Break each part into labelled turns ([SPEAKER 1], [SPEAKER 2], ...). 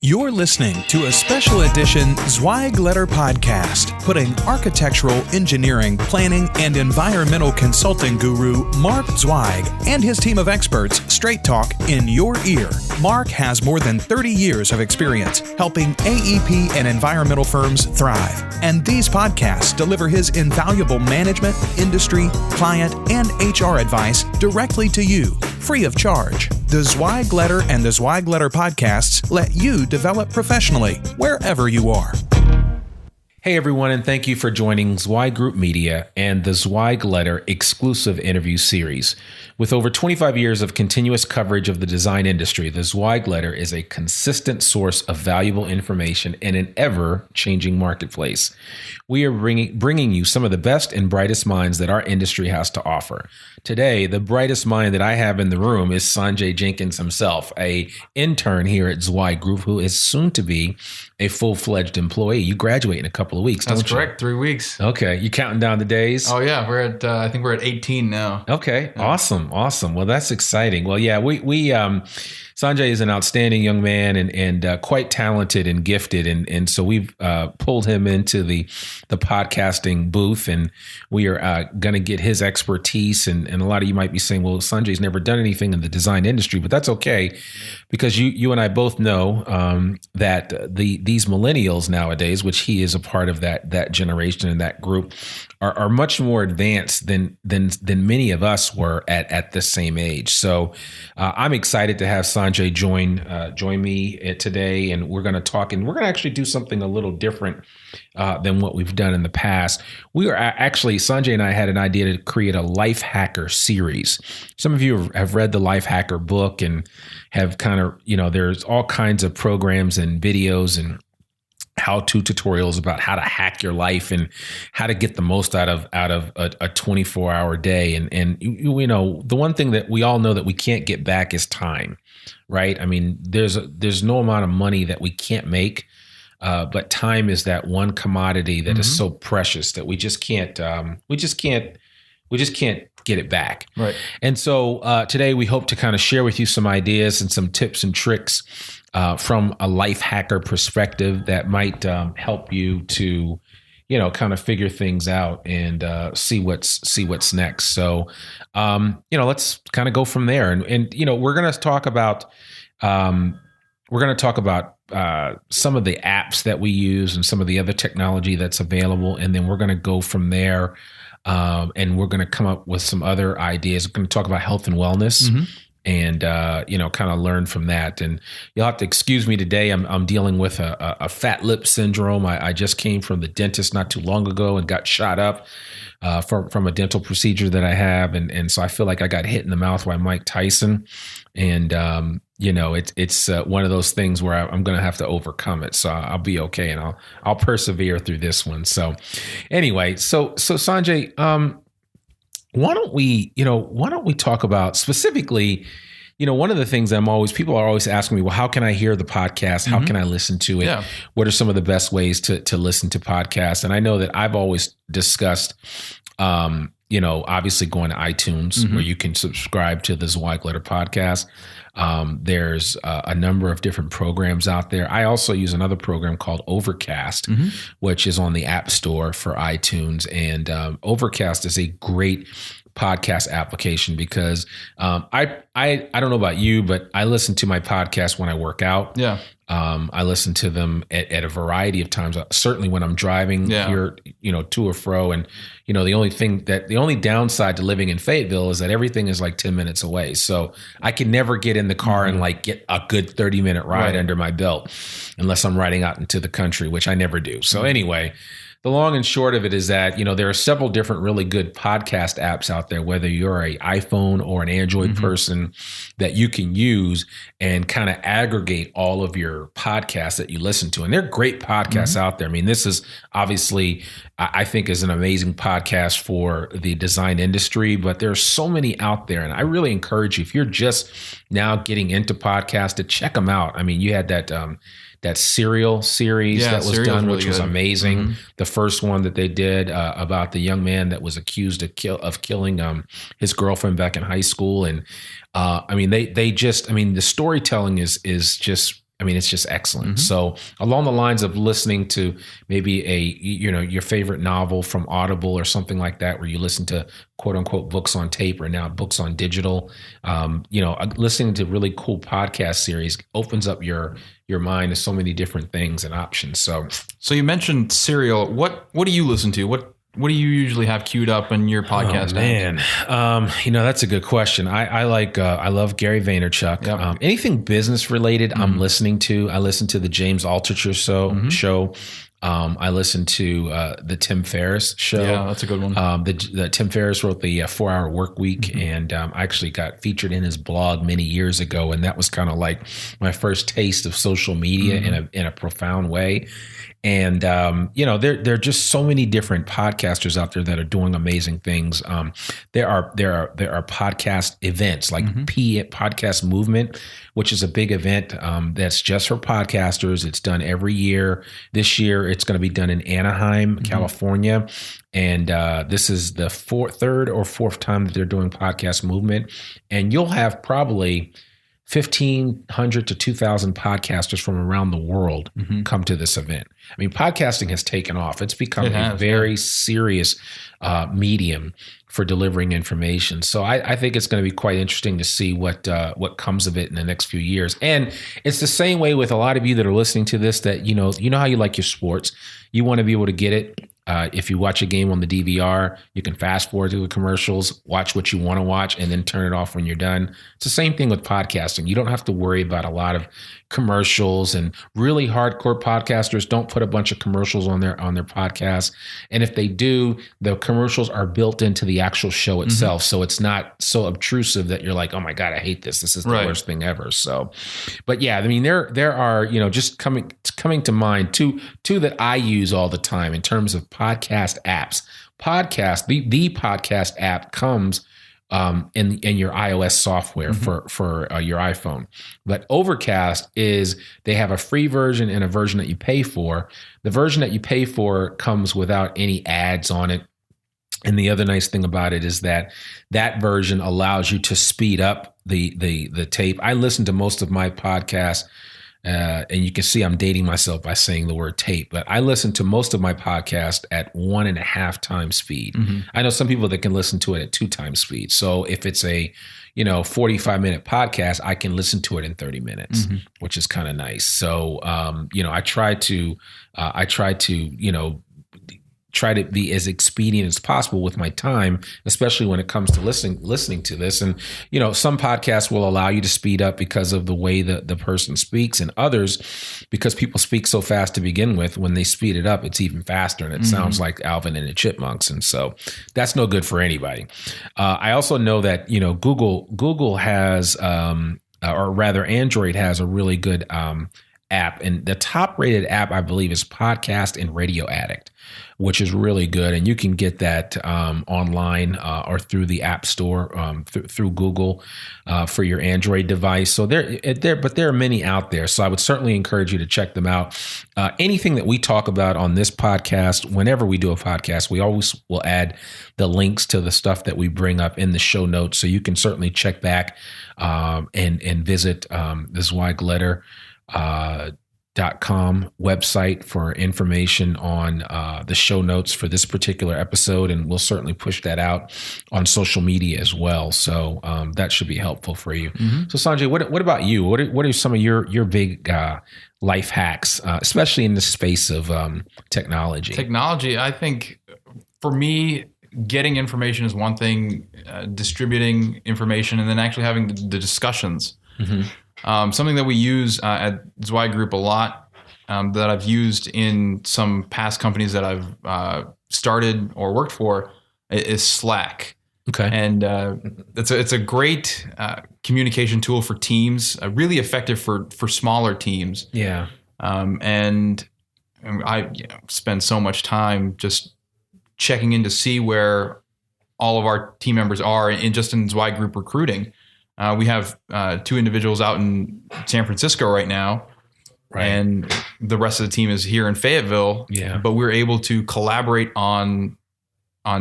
[SPEAKER 1] You're listening to a special edition Zweig Letter Podcast, putting architectural, engineering, planning, and environmental consulting guru Mark Zweig and his team of experts straight talk in your ear. Mark has more than 30 years of experience helping AEP and environmental firms thrive, and these podcasts deliver his invaluable management, industry, client, and HR advice directly to you, free of charge. The Zweig Letter and the Zweig Letter Podcasts let you develop professionally wherever you are.
[SPEAKER 2] Hey everyone, and thank you for joining Zweig Group Media and the Zweig Letter exclusive interview series. With over 25 years of continuous coverage of the design industry, the Zweig Letter is a consistent source of valuable information in an ever-changing marketplace. We are bringing you some of the best and brightest minds that our industry has to offer. Today, the brightest mind that I have in the room is Sanjay Jenkins himself, an intern here at Zweig Group, who is soon to be a full-fledged employee. You graduate in a couple of weeks, don't you?
[SPEAKER 3] That's correct. 3 weeks.
[SPEAKER 2] Okay. You counting down the days?
[SPEAKER 3] Oh yeah. I think we're at 18 now.
[SPEAKER 2] Okay. Yeah. Awesome. Well, that's exciting. Well, yeah, we Sanjay is an outstanding young man and quite talented and gifted. And so we've pulled him into the podcasting booth, and we are going to get his expertise. And a lot of you might be saying, well, Sanjay's never done anything in the design industry, but that's okay, because you and I both know that these millennials nowadays, which he is a part of that generation and that group, are much more advanced than many of us were at the same age. So I'm excited to have Sanjay join me today, and we're going to talk, and we're going to actually do something a little different than what we've done in the past. We are actually, Sanjay and I had an idea to create a Life Hacker series. Some of you have read the Life Hacker book and have kind of, there's all kinds of programs and videos and how-to tutorials about how to hack your life and how to get the most out of a 24-hour day. And the one thing that we all know that we can't get back is time, right? I mean, there's no amount of money that we can't make, but time is that one commodity that is so precious that we just can't get it back. Right. And so today we hope to kind of share with you some ideas and some tips and tricks from a life hacker perspective that might help you to, kind of figure things out and see what's next. So, let's kind of go from there. And we're going to talk about some of the apps that we use and some of the other technology that's available, and then we're going to go from there. And we're going to come up with some other ideas. We're going to talk about health and wellness. And, kind of learn from that. And you'll have to excuse me today. I'm dealing with a fat lip syndrome. I just came from the dentist not too long ago and got shot up from a dental procedure that I have. And so I feel like I got hit in the mouth by Mike Tyson. And, it's one of those things where I'm going to have to overcome it. So I'll be okay. And I'll persevere through this one. So anyway, so Sanjay, why don't we talk about specifically, one of the things people are always asking me, well, how can I hear the podcast? How can I listen to it? Yeah. What are some of the best ways to listen to podcasts? And I know that I've always discussed, obviously going to iTunes where you can subscribe to the Zweig Letter Podcast. There's a number of different programs out there. I also use another program called Overcast, which is on the App Store for iTunes. And Overcast is a great podcast application because I don't know about you, but I listen to my podcast when I work out. Yeah. I listen to them at a variety of times, certainly when I'm driving here, to or fro. And, the only downside to living in Fayetteville is that everything is like 10 minutes away. So I can never get in the car and get a good 30-minute ride under my belt unless I'm riding out into the country, which I never do. So anyway, the long and short of it is that, there are several different really good podcast apps out there, whether you're an iPhone or an Android person, that you can use and kind of aggregate all of your podcasts that you listen to. And they're great podcasts out there. I mean, this is obviously, I think, is an amazing podcast for the design industry, but there's so many out there. And I really encourage you, if you're just now getting into podcasts, to check them out. I mean, you had that Serial series that was done, really, which was amazing. The first one that they did about the young man that was accused of killing his girlfriend back in high school. And the storytelling is just I mean, it's just excellent. So along the lines of listening to maybe your favorite novel from Audible or something like that, where you listen to quote unquote books on tape or now books on digital, listening to really cool podcast series opens up your mind to so many different things and options. So
[SPEAKER 3] you mentioned Serial. What do you listen to? What do you usually have queued up in your podcast?
[SPEAKER 2] Oh, man, that's a good question. I love Gary Vaynerchuk.
[SPEAKER 3] Yep.
[SPEAKER 2] Anything business related, I'm listening to. I listen to the James Altucher show. I listen to the Tim Ferriss show.
[SPEAKER 3] Yeah, that's a good one.
[SPEAKER 2] The Tim Ferriss wrote the 4-Hour Work Week, and I actually got featured in his blog many years ago, and that was kind of like my first taste of social media in a profound way. And there are just so many different podcasters out there that are doing amazing things. There are podcast events like Podcast Movement, which is a big event that's just for podcasters. It's done every year. This year, it's going to be done in Anaheim, California, and this is the third or fourth time that they're doing Podcast Movement, and you'll have probably 1,500 to 2,000 podcasters from around the world come to this event. I mean, podcasting has taken off. It's become a very serious medium for delivering information. So I think it's going to be quite interesting to see what comes of it in the next few years. And it's the same way with a lot of you that are listening to this, that you know how you like your sports. You want to be able to get it. If you watch a game on the DVR, you can fast forward to the commercials, watch what you want to watch, and then turn it off when you're done. It's the same thing with podcasting. You don't have to worry about a lot of commercials, and really hardcore podcasters don't put a bunch of commercials on their podcasts. And if they do, the commercials are built into the actual show itself. So it's not so obtrusive that you're like, oh my God, I hate this. This is the worst thing ever. So, but yeah, I mean, there are, just coming to mind two that I use all the time in terms of podcast apps. The podcast app comes in your iOS software for your iPhone. But Overcast they have a free version and a version that you pay for. The version that you pay for comes without any ads on it. And the other nice thing about it is that version allows you to speed up the tape. I listen to most of my podcasts, and you can see I'm dating myself by saying the word tape, but I listen to most of my podcast at 1.5 times speed. I know some people that can listen to it at 2 times speed. So if it's a 45-minute podcast, I can listen to it in 30 minutes, which is kind of nice. So I try to try to be as expedient as possible with my time, especially when it comes to listening to this. And, some podcasts will allow you to speed up because of the way that the person speaks, and others, because people speak so fast to begin with, when they speed it up, it's even faster, and it sounds like Alvin and the Chipmunks. And so that's no good for anybody. I also know that, Google has, or rather Android has a really good app, and the top rated app, I believe, is Podcast and Radio Addict, which is really good. And you can get that online or through the App Store, through Google for your Android device. So but there are many out there. So I would certainly encourage you to check them out. Anything that we talk about on this podcast, whenever we do a podcast, we always will add the links to the stuff that we bring up in the show notes. So you can certainly check back and visit the Zweig Letter .com website for information on the show notes for this particular episode, and we'll certainly push that out on social media as well. So that should be helpful for you. So Sanjay, what about you? What are some of your big life hacks, especially in the space of technology?
[SPEAKER 3] Technology, I think for me, getting information is one thing, distributing information, and then actually having the discussions. Something that we use at Zweig Group a lot, that I've used in some past companies that I've started or worked for, is Slack.
[SPEAKER 2] Okay.
[SPEAKER 3] And it's a great communication tool for teams, really effective for smaller teams.
[SPEAKER 2] Yeah.
[SPEAKER 3] And I spend so much time just checking in to see where all of our team members are in Zweig Group recruiting. We have 2 individuals out in San Francisco right now, and the rest of the team is here in Fayetteville.
[SPEAKER 2] Yeah.
[SPEAKER 3] But we're able to collaborate on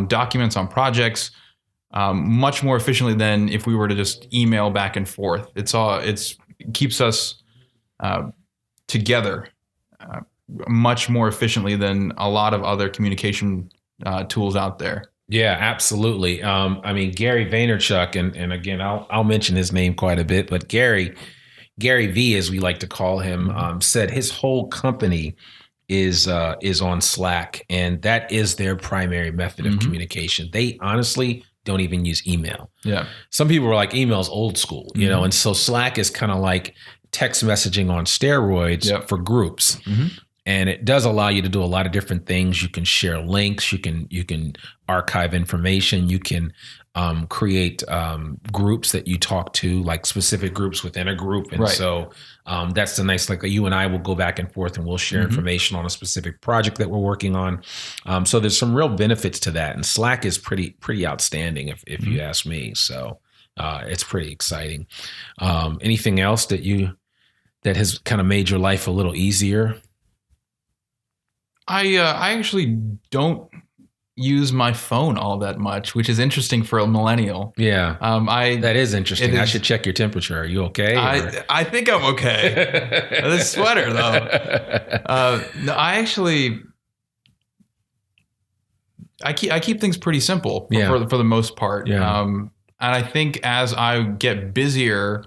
[SPEAKER 3] documents, on projects, much more efficiently than if we were to just email back and forth. It keeps us together much more efficiently than a lot of other communication tools out there.
[SPEAKER 2] Yeah, absolutely. I mean, Gary Vaynerchuk, and again, I'll mention his name quite a bit, but Gary V, as we like to call him, said his whole company is on Slack, and that is their primary method of communication. They honestly don't even use email.
[SPEAKER 3] Yeah.
[SPEAKER 2] Some people are like, email's old school, you know, and so Slack is kind of like text messaging on steroids for groups. And it does allow you to do a lot of different things. You can share links. You can archive information. You can create groups that you talk to, like specific groups within a group. And so that's the nice, like you and I will go back and forth and we'll share information on a specific project that we're working on. So there's some real benefits to that. And Slack is pretty outstanding if you ask me. So it's pretty exciting. Anything else that has kind of made your life a little easier?
[SPEAKER 3] I actually don't use my phone all that much, which is interesting for a millennial.
[SPEAKER 2] Yeah, that is interesting. I should check your temperature. Are you okay?
[SPEAKER 3] I think I'm okay. This sweater though. No, I keep things pretty simple for the most part. Yeah. And I think as I get busier,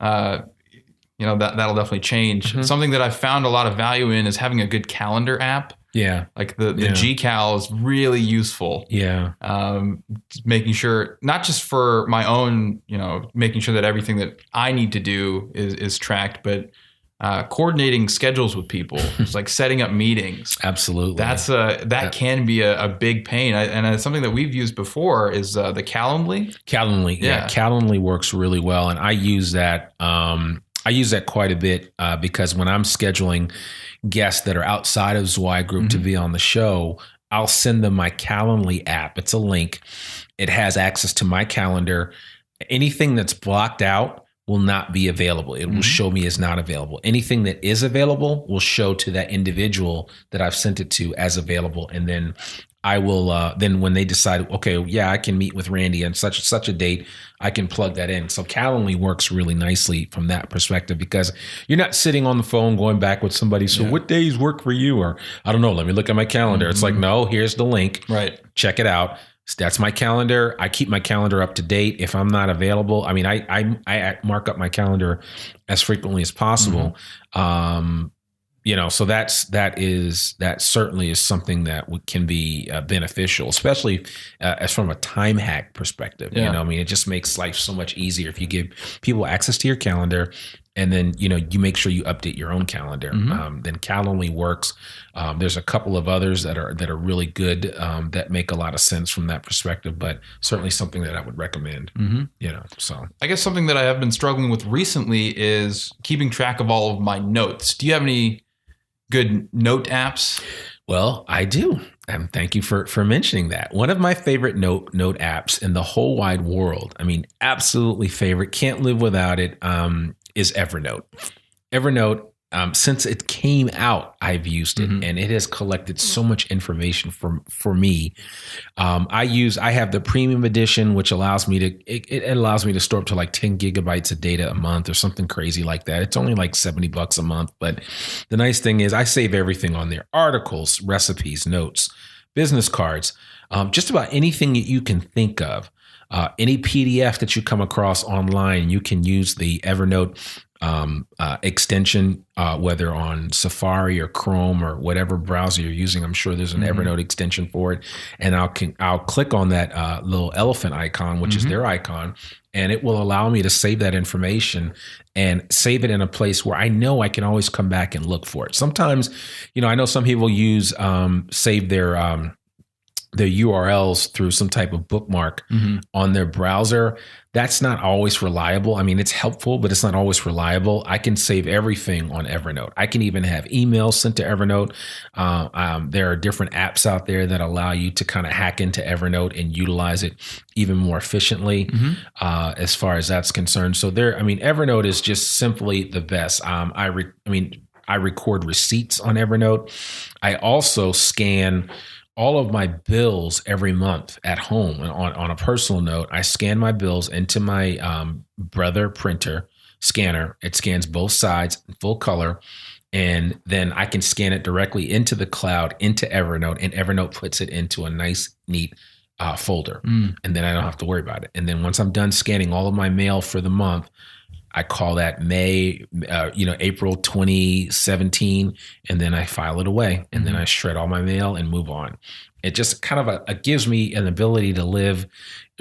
[SPEAKER 3] that'll definitely change. Something that I've found a lot of value in is having a good calendar app.
[SPEAKER 2] Yeah.
[SPEAKER 3] Like the GCal is really useful.
[SPEAKER 2] Yeah.
[SPEAKER 3] Making sure, not just for my own, making sure that everything that I need to do is tracked, but coordinating schedules with people. It's like setting up meetings.
[SPEAKER 2] Absolutely.
[SPEAKER 3] That can be a big pain. And it's something that we've used before is the Calendly.
[SPEAKER 2] Calendly. Yeah. Calendly works really well. And I use that. I use that quite a bit because when I'm scheduling guests that are outside of Zweig Group to be on the show, I'll send them my Calendly app. It's a link. It has access to my calendar. Anything that's blocked out will not be available. It will show me as not available. Anything that is available will show to that individual that I've sent it to as available. And then I will, then when they decide, okay, yeah, I can meet with Randy on such a date, I can plug that in. So Calendly works really nicely from that perspective because you're not sitting on the phone going back with somebody. So what days work for you? Or I don't know, let me look at my calendar. It's like, no, here's the link.
[SPEAKER 3] Right.
[SPEAKER 2] Check it out. That's my calendar. I keep my calendar up to date. If I'm not available, I mean, I mark up my calendar as frequently as possible. So that certainly is something that can be beneficial, especially as from a time hack perspective.
[SPEAKER 3] Yeah.
[SPEAKER 2] I mean, it just makes life so much easier if you give people access to your calendar. And then, you make sure you update your own calendar. Then Calendly works. There's a couple of others that are really good that make a lot of sense from that perspective, but certainly something that I would recommend. So
[SPEAKER 3] I guess something that I have been struggling with recently is keeping track of all of my notes. Do you have any good note apps?
[SPEAKER 2] Well, I do. And thank you for mentioning that. One of my favorite note apps in the whole wide world, I mean, absolutely favorite, can't live without it, is Evernote. Evernote, since it came out, I've used it, and it has collected so much information for me. I have the premium edition, which allows me to store up to like 10 gigabytes of data a month or something crazy like that. It's only like $70 a month. But the nice thing is I save everything on there: articles, recipes, notes, business cards, just about anything that you can think of. Any PDF that you come across online, you can use the Evernote extension, whether on Safari or Chrome or whatever browser you're using. I'm sure there's an Evernote extension for it. And I'll click on that little elephant icon, which is their icon, and it will allow me to save that information and save it in a place where I know I can always come back and look for it. Sometimes, I know some people save their URLs through some type of bookmark on their browser. That's not always reliable. I mean, it's helpful, but it's not always reliable. I can save everything on Evernote. I can even have emails sent to Evernote. There are different apps out there that allow you to kind of hack into Evernote and utilize it even more efficiently as far as that's concerned. So Evernote is just simply the best. I record receipts on Evernote. I also scan all of my bills every month at home. And on a personal note, I scan my bills into my Brother printer scanner. It scans both sides in full color. and then I can scan it directly into the cloud, into Evernote, and Evernote puts it into a nice, neat folder. And then I don't have to worry about it. And then once I'm done scanning all of my mail for the month, I call that April 2017, and then I file it away, and then I shred all my mail and move on. It just kind of it gives me an ability to live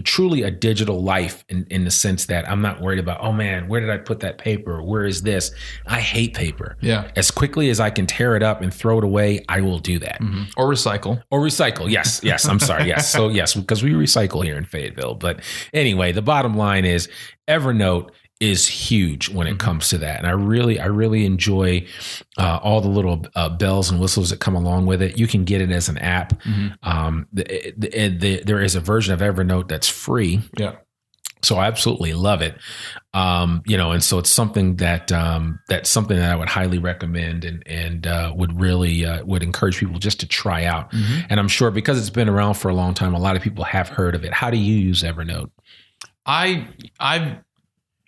[SPEAKER 2] truly a digital life in the sense that I'm not worried about, oh man, where did I put that paper? Where is this? I hate paper.
[SPEAKER 3] Yeah.
[SPEAKER 2] As quickly as I can tear it up and throw it away, I will do that.
[SPEAKER 3] Or recycle.
[SPEAKER 2] Yes. I'm sorry. Yes. So yes, because we recycle here in Fayetteville. But anyway, the bottom line is Evernote is huge when it comes to that. And I really enjoy all the little bells and whistles that come along with it. You can get it as an app. There is a version of Evernote that's free.
[SPEAKER 3] Yeah.
[SPEAKER 2] So I absolutely love it. And so it's something that's something that I would highly recommend and would really would encourage people just to try out. And I'm sure because it's been around for a long time, a lot of people have heard of it. How do you use Evernote?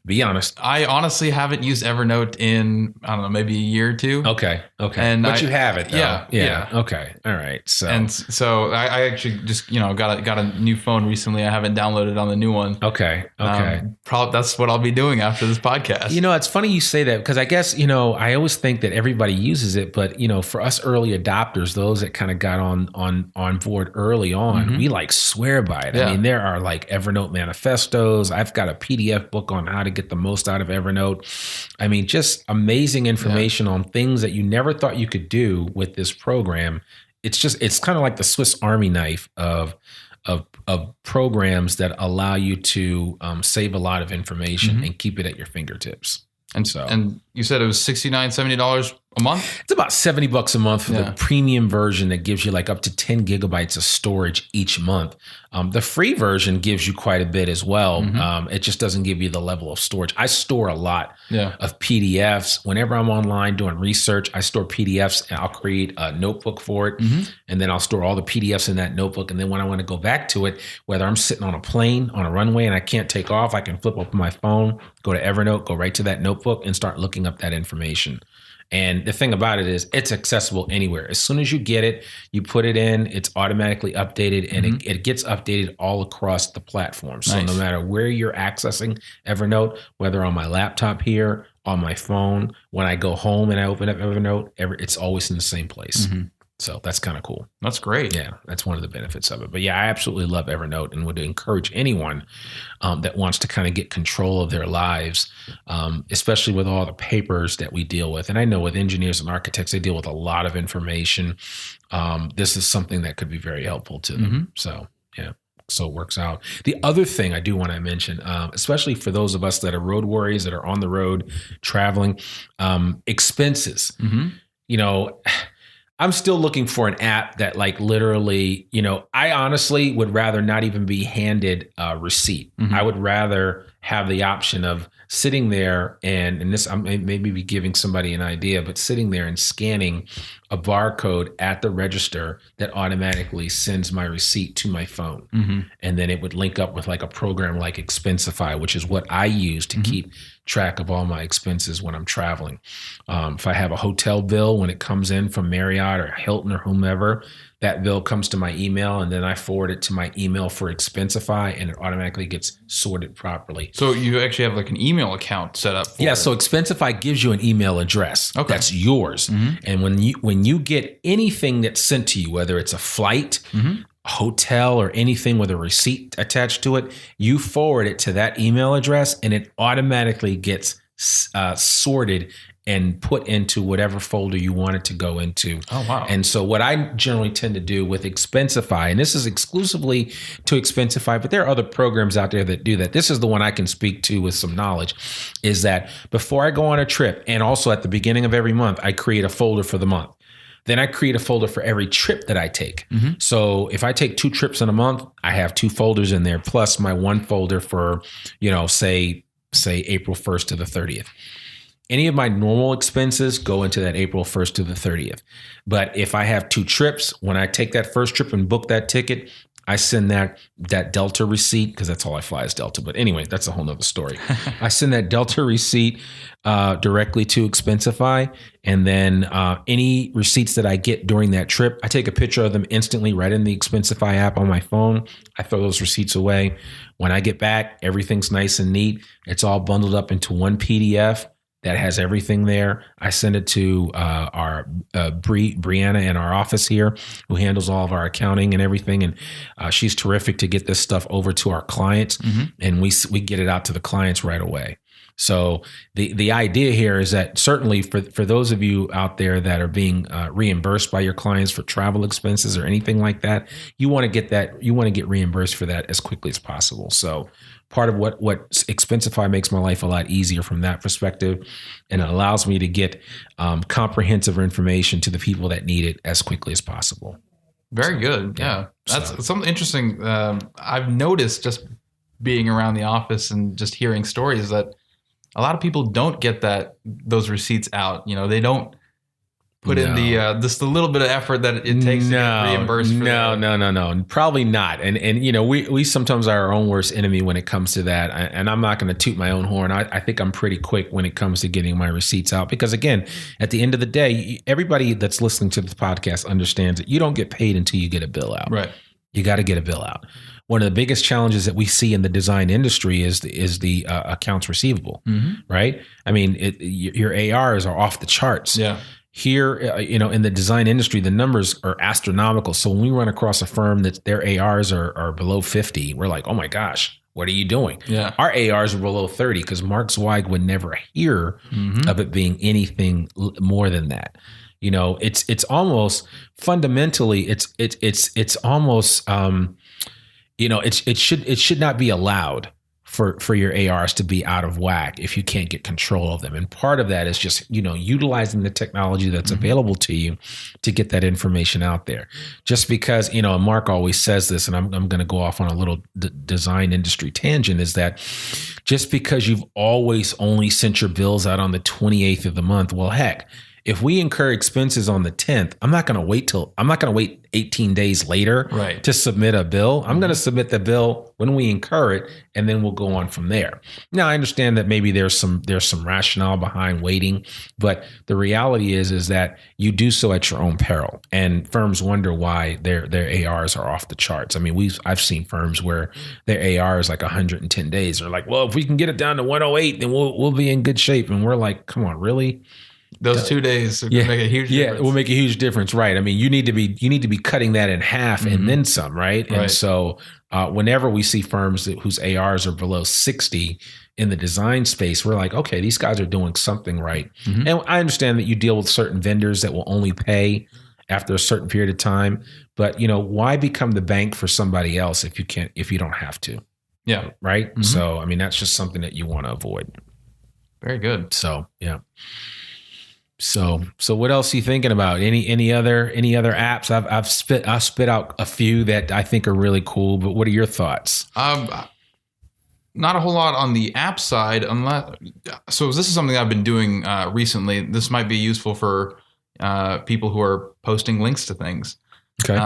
[SPEAKER 2] Be honest.
[SPEAKER 3] I honestly haven't used Evernote in, I don't know, maybe a year or two.
[SPEAKER 2] Okay.
[SPEAKER 3] But
[SPEAKER 2] you have it though.
[SPEAKER 3] Yeah.
[SPEAKER 2] Okay. All right.
[SPEAKER 3] So I actually just, got a new phone recently. I haven't downloaded on the new one.
[SPEAKER 2] Okay.
[SPEAKER 3] Probably that's what I'll be doing after this podcast.
[SPEAKER 2] It's funny you say that because I guess, I always think that everybody uses it, but for us early adopters, those that kind of got on board early on, we swear by it.
[SPEAKER 3] Yeah.
[SPEAKER 2] I mean, there are Evernote manifestos. I've got a PDF book on how to get the most out of Evernote. I mean, just amazing information on things that you never thought you could do with this program. It's kind of like the Swiss Army knife of programs that allow you to save a lot of information and keep it at your fingertips. And
[SPEAKER 3] you said it was $69, $70 a month?
[SPEAKER 2] It's about $70 a month for the premium version that gives you up to 10 gigabytes of storage each month. The free version gives you quite a bit as well. It just doesn't give you the level of storage. I store a lot of PDFs. Whenever I'm online doing research, I store PDFs and I'll create a notebook for it. And then I'll store all the PDFs in that notebook. And then when I want to go back to it, whether I'm sitting on a plane, on a runway, and I can't take off, I can flip open my phone, go to Evernote, go right to that notebook and start looking up that information. And the thing about it is it's accessible anywhere. As soon as you get it, you put it in, it's automatically updated and it gets updated all across the platform. So no matter where you're accessing Evernote, whether on my laptop here, on my phone, when I go home and I open up Evernote, it's always in the same place. So that's kind of cool.
[SPEAKER 3] That's great.
[SPEAKER 2] Yeah, that's one of the benefits of it. But yeah, I absolutely love Evernote and would encourage anyone that wants to kind of get control of their lives, especially with all the papers that we deal with. And I know with engineers and architects, they deal with a lot of information. This is something that could be very helpful to them. So yeah. So it works out. The other thing I do want to mention, especially for those of us that are road warriors that are on the road traveling, expenses. I'm still looking for an app that literally, I honestly would rather not even be handed a receipt. I would rather have the option of sitting there and this, I maybe be giving somebody an idea, but sitting there and scanning a barcode at the register that automatically sends my receipt to my phone. And then it would link up with a program like Expensify, which is what I use to keep track of all my expenses when I'm traveling. If I have a hotel bill, when it comes in from Marriott or Hilton or whomever, that bill comes to my email and then I forward it to my email for Expensify and it automatically gets sorted properly.
[SPEAKER 3] So you actually have an email account set up for it.
[SPEAKER 2] So Expensify gives you an email address.
[SPEAKER 3] Okay.
[SPEAKER 2] That's yours. And when you get anything that's sent to you, whether it's a flight, a hotel, or anything with a receipt attached to it, you forward it to that email address and it automatically gets sorted and put into whatever folder you want it to go into.
[SPEAKER 3] Oh, wow.
[SPEAKER 2] And so what I generally tend to do with Expensify, and this is exclusively to Expensify, but there are other programs out there that do that. This is the one I can speak to with some knowledge, is that before I go on a trip, and also at the beginning of every month, I create a folder for the month. Then I create a folder for every trip that I take. So if I take 2 trips in a month, I have 2 folders in there, plus my one folder for, say April 1st to the 30th. Any of my normal expenses go into that April 1st to the 30th. But if I have 2 trips, when I take that first trip and book that ticket, I send that Delta receipt, because that's all I fly is Delta. But anyway, that's a whole nother story. I send that Delta receipt directly to Expensify. And then any receipts that I get during that trip, I take a picture of them instantly right in the Expensify app on my phone. I throw those receipts away. When I get back, everything's nice and neat. It's all bundled up into one PDF that has everything there. I send it to our Brianna in our office here, who handles all of our accounting and everything. And she's terrific to get this stuff over to our clients. And we get it out to the clients right away. So the idea here is that certainly for those of you out there that are being reimbursed by your clients for travel expenses or anything like that, you want to get reimbursed for that as quickly as possible. So part of what Expensify makes my life a lot easier from that perspective, and it allows me to get comprehensive information to the people that need it as quickly as possible.
[SPEAKER 3] Very good. Yeah. That's something interesting. I've noticed just being around the office and just hearing stories that a lot of people don't get those receipts out. They don't put in just a little bit of effort that it takes to get reimbursed for that. No. Probably not. And we sometimes are our own worst enemy when it comes to that. And I'm not going to toot my own horn. I think I'm pretty quick when it comes to getting my receipts out, because again, at the end of the day, everybody that's listening to this podcast understands that you don't get paid until you get a bill out. Right. You got to get a bill out. One of the biggest challenges that we see in the design industry is the accounts receivable, right? I mean, your ARs are off the charts. Yeah. Here, in the design industry, the numbers are astronomical. So when we run across a firm that their ARs are below 50, we're like, oh my gosh, what are you doing? Yeah. Our ARs are below 30 because Mark Zweig would never hear of it being anything more than that. It's almost fundamentally, it's almost, it should not be allowed for your ARs to be out of whack if you can't get control of them. And part of that is just, utilizing the technology that's available to you to get that information out there. Just because, Mark always says this, and I'm going to go off on a little design industry tangent, is that just because you've always only sent your bills out on the 28th of the month, well, heck, if we incur expenses on the 10th, I'm not going to wait 18 days later to submit a bill. I'm going to submit the bill when we incur it, and then we'll go on from there. Now, I understand that maybe there's some rationale behind waiting, but the reality is that you do so at your own peril, and firms wonder why their ARs are off the charts. I mean, I've seen firms where their AR is like 110 days. They're like, well, if we can get it down to 108, then we'll be in good shape. And we're like, come on, really? Those 2 days make a huge difference. Yeah, it
[SPEAKER 2] will make a huge difference, right? I mean, you need to be cutting that in half and then some, right? And so whenever we see firms whose ARs are below 60 in the design space, we're like, okay, these guys are doing something right. And I understand that you deal with certain vendors that will only pay after a certain period of time, but why become the bank for somebody else if you don't have to? Yeah. Right. So, I mean, that's just something that you want to avoid.
[SPEAKER 3] Very good.
[SPEAKER 2] So, yeah. So what else are you thinking about? Any other apps? I've spit out a few that I think are really cool, but what are your thoughts?
[SPEAKER 3] Not a whole lot on the app side, so this is something I've been doing recently. This might be useful for people who are posting links to things. Okay.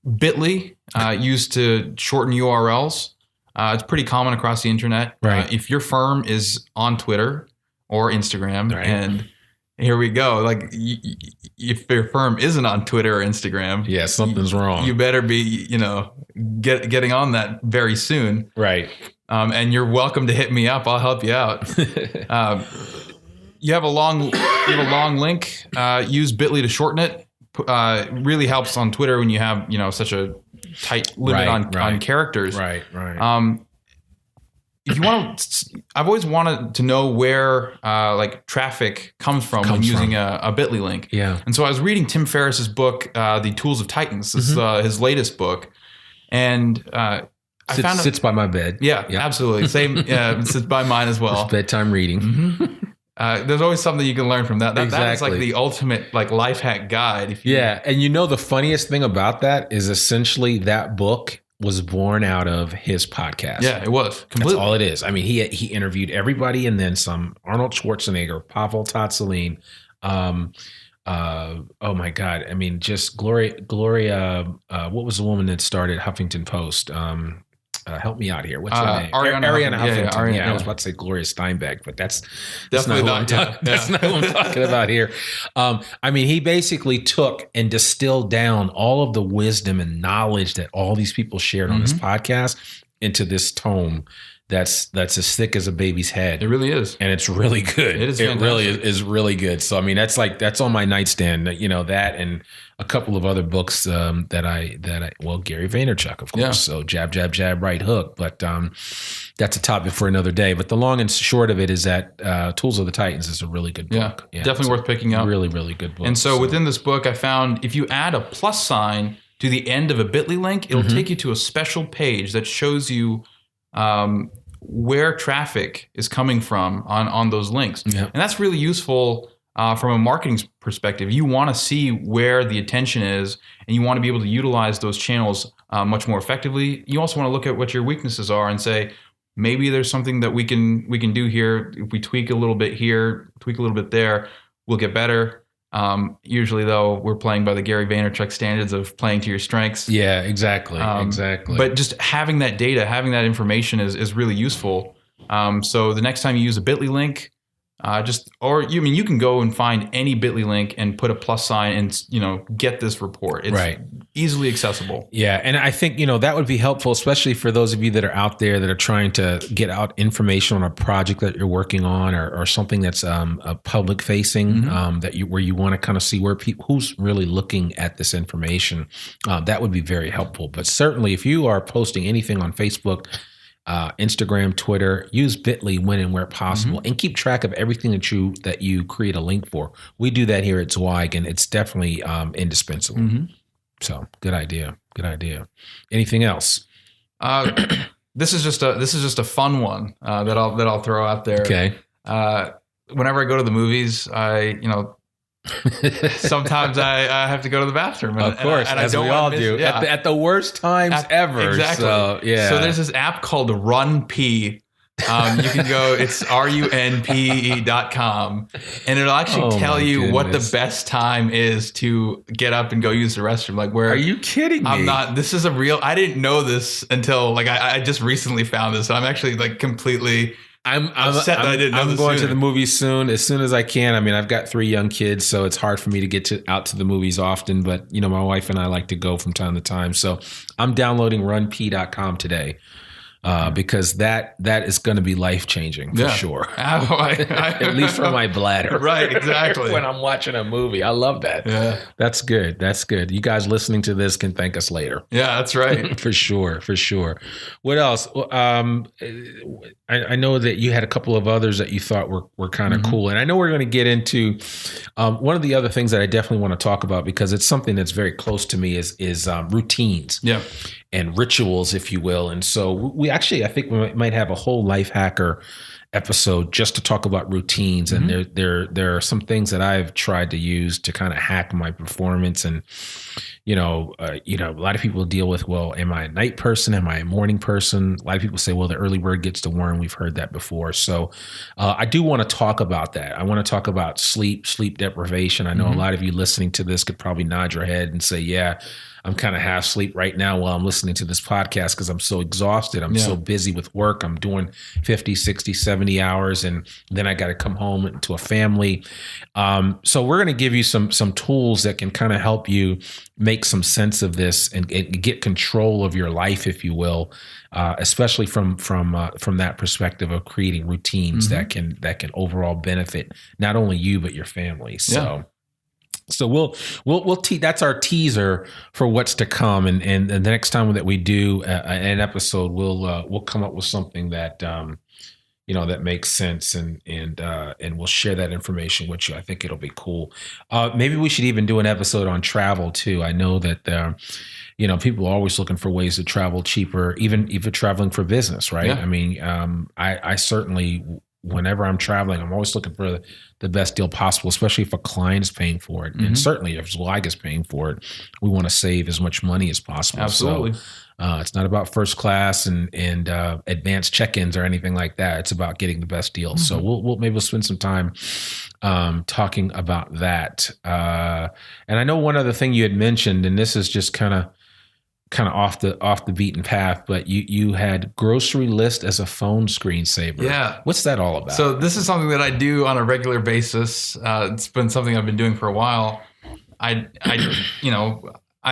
[SPEAKER 3] Bitly used to shorten URLs. It's pretty common across the internet. Right. If your firm is on Twitter or Instagram, and here we go. Like, if your firm isn't on Twitter or Instagram,
[SPEAKER 2] something's wrong.
[SPEAKER 3] You better be, getting on that very soon. Right. And you're welcome to hit me up. I'll help you out. You have a long link. Use Bitly to shorten it. Really helps on Twitter when you have, such a tight limit on characters. Right. If you I've always wanted to know where traffic comes from using a Bitly link. Yeah. And so I was reading Tim Ferriss's book, The Tools of Titans. This is his latest book. And I found
[SPEAKER 2] sits by my bed.
[SPEAKER 3] Yeah, absolutely. Same. It sits by mine as well.
[SPEAKER 2] It's bedtime reading.
[SPEAKER 3] There's always something you can learn from that. That is like the ultimate life hack guide.
[SPEAKER 2] And the funniest thing about that is essentially that book was born out of his podcast.
[SPEAKER 3] Yeah, it was. Completely.
[SPEAKER 2] That's all it is. I mean, he interviewed everybody and then some. Arnold Schwarzenegger, Pavel Tsatsouline, oh my God. I mean, just Gloria, what was the woman that started Huffington Post? Help me out here. What's her name? Ariana Huffington. I was about to say Gloria Steinbeck, but that's
[SPEAKER 3] definitely
[SPEAKER 2] not that's not what I'm talking about here. I mean, he basically took and distilled down all of the wisdom and knowledge that all these people shared on this podcast into this tome that's as thick as a baby's head.
[SPEAKER 3] It really is.
[SPEAKER 2] And it's really good.
[SPEAKER 3] It is
[SPEAKER 2] It
[SPEAKER 3] fantastic.
[SPEAKER 2] really is really good. So, I mean, that's on my nightstand, that and a couple of other books that I Gary Vaynerchuk, of course.
[SPEAKER 3] Yeah.
[SPEAKER 2] So jab, jab, jab, right hook. But that's a topic for another day. But the long and short of it is that Tools of the Titans is a really good book.
[SPEAKER 3] Yeah, definitely worth picking up.
[SPEAKER 2] Really, really good book.
[SPEAKER 3] And so within this book, I found if you add a plus sign to the end of a bit.ly link, it'll take you to a special page that shows you where traffic is coming from on those links.
[SPEAKER 2] Yeah.
[SPEAKER 3] And that's really useful from a marketing perspective. You want to see where the attention is, and you want to be able to utilize those channels much more effectively. You also want to look at what your weaknesses are and say, maybe there's something that we can do here. If we tweak a little bit here, tweak a little bit there, we'll get better. Usually, though, we're playing by the Gary Vaynerchuk standards of playing to your strengths.
[SPEAKER 2] Yeah, exactly. Exactly.
[SPEAKER 3] But just having that data, having that information is really useful. So the next time you use a bit.ly link, you can go and find any bit.ly link and put a plus sign and, get this report. It's
[SPEAKER 2] right.
[SPEAKER 3] Easily accessible.
[SPEAKER 2] Yeah. And I think, that would be helpful, especially for those of you that are out there that are trying to get out information on a project that you're working on or something that's a public facing where you want to kind of see where who's really looking at this information. That would be very helpful. But certainly if you are posting anything on Facebook, Instagram, Twitter, use bit.ly when and where possible, and keep track of everything that you create a link for. We do that here at Zweig, and it's definitely indispensable. So good idea. Good idea. Anything else?
[SPEAKER 3] This is just a fun one that I'll throw out there.
[SPEAKER 2] Okay.
[SPEAKER 3] Whenever I go to the movies, sometimes I have to go to the bathroom.
[SPEAKER 2] Of course,
[SPEAKER 3] and
[SPEAKER 2] as
[SPEAKER 3] I don't
[SPEAKER 2] we all
[SPEAKER 3] miss,
[SPEAKER 2] do.
[SPEAKER 3] Yeah.
[SPEAKER 2] At the worst times ever.
[SPEAKER 3] Exactly.
[SPEAKER 2] So, yeah.
[SPEAKER 3] So there's this app called Run Pee. You can go, it's runpee.com, and it'll actually tell you what the best time is to get up and go use the restroom. Like, where
[SPEAKER 2] are you kidding me?
[SPEAKER 3] I'm not. This is I didn't know this until I just recently found this. So I'm actually completely. I'm upset that I didn't know this.
[SPEAKER 2] I'm going
[SPEAKER 3] sooner.
[SPEAKER 2] to the movies soon, as soon as I can. I mean, I've got 3 young kids, so it's hard for me to get out to the movies often. But my wife and I like to go from time to time. So I'm downloading runp.com today. Because that is going to be life changing for sure. At least for my bladder.
[SPEAKER 3] Right, exactly.
[SPEAKER 2] When I'm watching a movie. I love that.
[SPEAKER 3] Yeah.
[SPEAKER 2] That's good. That's good. You guys listening to this can thank us later.
[SPEAKER 3] Yeah, that's right.
[SPEAKER 2] For sure. What else? I know that you had a couple of others that you thought were kind of cool. And I know we're going to get into one of the other things that I definitely want to talk about, because it's something that's very close to me is routines.
[SPEAKER 3] Yeah.
[SPEAKER 2] And rituals, if you will. And so I think we might have a whole Life Hacker episode just to talk about routines. And there are some things that I've tried to use to kind of hack my performance. And, a lot of people deal with, well, am I a night person? Am I a morning person? A lot of people say, well, the early bird gets the worm. We've heard that before. So I do want to talk about that. I want to talk about sleep deprivation. I know a lot of you listening to this could probably nod your head and say, yeah, I'm kind of half asleep right now while I'm listening to this podcast because I'm so exhausted. I'm so busy with work. I'm doing 50, 60, 70 hours, and then I got to come home to a family. So we're going to give you some tools that can kind of help you make some sense of this and get control of your life, if you will, especially from that perspective of creating routines that can overall benefit not only you but your family. So we'll that's our teaser for what's to come, and the next time that we do an episode, we'll come up with something that that makes sense, and we'll share that information with you. I think it'll be cool. Maybe we should even do an episode on travel too. I know that people are always looking for ways to travel cheaper, even traveling for business, right?
[SPEAKER 3] Yeah.
[SPEAKER 2] I mean, I certainly whenever I'm traveling, I'm always looking for the best deal possible, especially if a client is paying for it. And certainly if Zweig is paying for it, we want to save as much money as possible.
[SPEAKER 3] Absolutely.
[SPEAKER 2] So it's not about first class and advanced check-ins or anything like that. It's about getting the best deal. So we'll spend some time talking about that. And I know one other thing you had mentioned, and this is just kind of off the beaten path, but you had grocery list as a phone screensaver.
[SPEAKER 3] Yeah.
[SPEAKER 2] What's that all about?
[SPEAKER 3] So this is something that I do on a regular basis. It's been something I've been doing for a while. I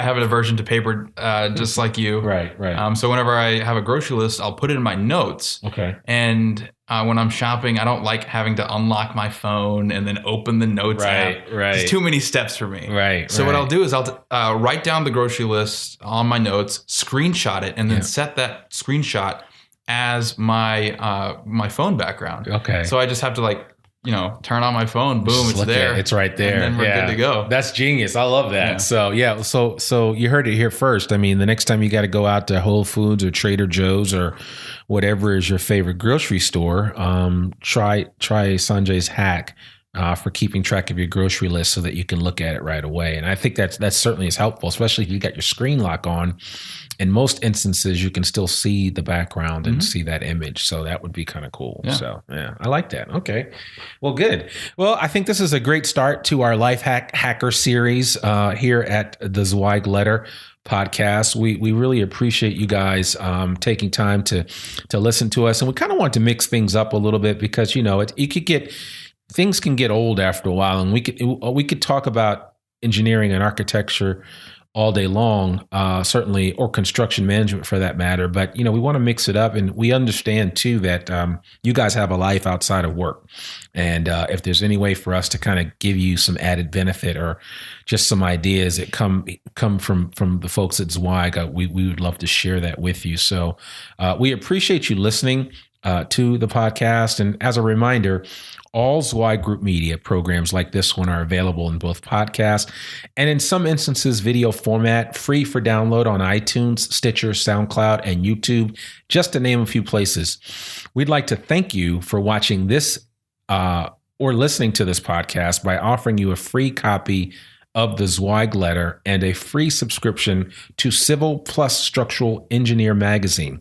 [SPEAKER 3] have an aversion to paper, just like you.
[SPEAKER 2] Right.
[SPEAKER 3] So whenever I have a grocery list, I'll put it in my notes.
[SPEAKER 2] Okay.
[SPEAKER 3] And when I'm shopping, I don't like having to unlock my phone and then open the notes app.
[SPEAKER 2] Right.
[SPEAKER 3] It's too many steps for me.
[SPEAKER 2] Right.
[SPEAKER 3] So what I'll do is I'll write down the grocery list on my notes, screenshot it, and then set that screenshot as my phone background.
[SPEAKER 2] Okay.
[SPEAKER 3] So I just have to turn on my phone, boom, it's there.
[SPEAKER 2] It's right there.
[SPEAKER 3] And then we're good to go.
[SPEAKER 2] That's genius. I love that.
[SPEAKER 3] Yeah.
[SPEAKER 2] So you heard it here first. I mean, the next time you got to go out to Whole Foods or Trader Joe's or whatever is your favorite grocery store, try Sanjay's hack for keeping track of your grocery list so that you can look at it right away. And I think that certainly is helpful, especially if you got your screen lock on. In most instances, you can still see the background and see that image. So that would be kind of cool.
[SPEAKER 3] Yeah.
[SPEAKER 2] So yeah, I like that. Okay. Well, good. Well, I think this is a great start to our Life Hacker series here at the Zweig Letter Podcast. We really appreciate you guys taking time to listen to us. And we kind of want to mix things up a little bit because, things can get old after a while, and we could talk about engineering and architecture all day long, certainly, or construction management for that matter. But, we want to mix it up, and we understand too that you guys have a life outside of work. And if there's any way for us to kind of give you some added benefit or just some ideas that come from the folks at Zweig, we would love to share that with you. So we appreciate you listening to the podcast. And as a reminder, all Zweig Group Media programs like this one are available in both podcast and in some instances video format, free for download on iTunes, Stitcher, SoundCloud, and YouTube, just to name a few places. We'd like to thank you for watching this or listening to this podcast by offering you a free copy of the Zweig Letter and a free subscription to Civil Plus Structural Engineer magazine.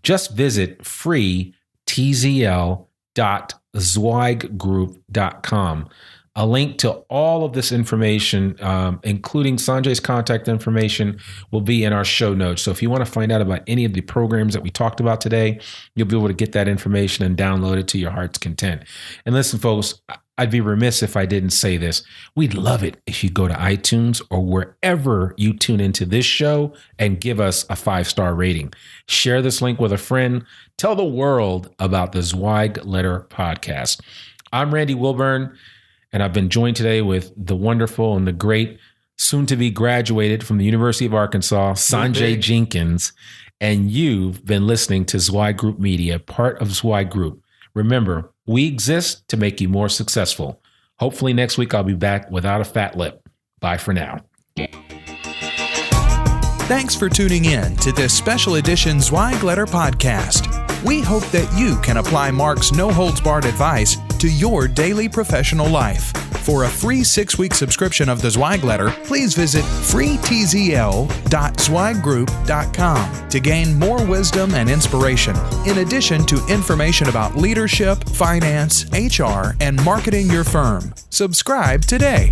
[SPEAKER 2] Just visit freetzl.zweiggroup.com. A link to all of this information, including Sanjay's contact information, will be in our show notes. So if you want to find out about any of the programs that we talked about today, you'll be able to get that information and download it to your heart's content. And listen, folks, I'd be remiss if I didn't say this. We'd love it if you go to iTunes or wherever you tune into this show and give us a 5-star rating. Share this link with a friend. Tell the world about the Zweig Letter Podcast. I'm Randy Wilburn, and I've been joined today with the wonderful and the great, soon-to-be graduated from the University of Arkansas, Sanjay Jenkins, and you've been listening to Zweig Group Media, part of Zweig Group. Remember, we exist to make you more successful. Hopefully next week I'll be back without a fat lip. Bye for now.
[SPEAKER 1] Thanks for tuning in to this special edition Zweig Letter Podcast. We hope that you can apply Mark's no-holds-barred advice to your daily professional life. For a free 6-week subscription of the Zweig Letter, please visit freetzl.zweiggroup.com to gain more wisdom and inspiration, in addition to information about leadership, finance, HR, and marketing your firm. Subscribe today.